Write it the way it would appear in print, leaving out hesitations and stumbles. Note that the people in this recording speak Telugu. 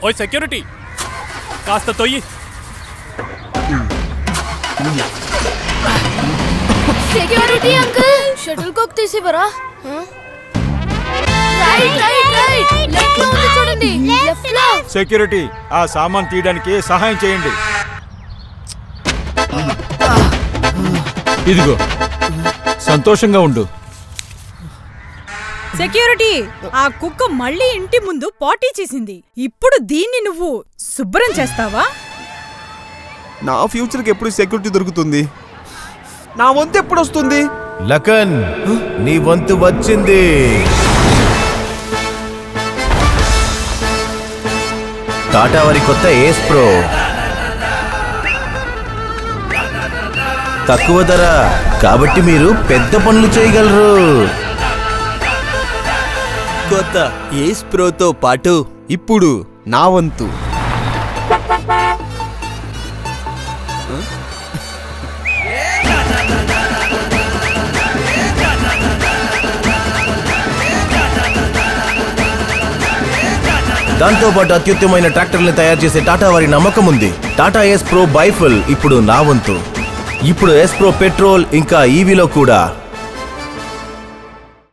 ఓయ్ సెక్యూరిటీ, కాస్త తొయ్యి. సెక్యూరిటీ అంకుల్, షటిల్ కాక్ తీసివరా? సెక్యూరిటీ, ఆ సామాన్ తీయడానికి సహాయం చేయండి. ఇదిగో, సంతోషంగా ఉండు. సెక్యూరిటీ, ఆ కుక్క మళ్ళీ ఇంటి ముందు పార్టీ చేసింది. ఇప్పుడు దీన్ని నువ్వు శుభ్రం చేస్తావా? నా ఫ్యూచర్కి ఎప్పుడు సెక్యూరిటీ దొరుకుతుంది? నా వంతు ఎప్పుడు వస్తుంది? లకన్, నీ వంతు వచ్చింది. టాటా వారి కొత్త ఏస్ ప్రో తక్కువ ధర కాబట్టి మీరు పెద్ద పనులు చేయగలరు. కొత్త ఏస్ ప్రోతో పాటు ఇప్పుడు నా వంతు. దాంతో పాటు అత్యుత్తమైన ట్రాక్టర్ని తయారు చేసే టాటా వారి నమ్మకం ఉంది. టాటా ఎస్ ప్రో బైఫుల్ ఇప్పుడు నా వంతు. ఇప్పుడు ఎస్ ప్రో పెట్రోల్ ఇంకా ఈవీలో కూడా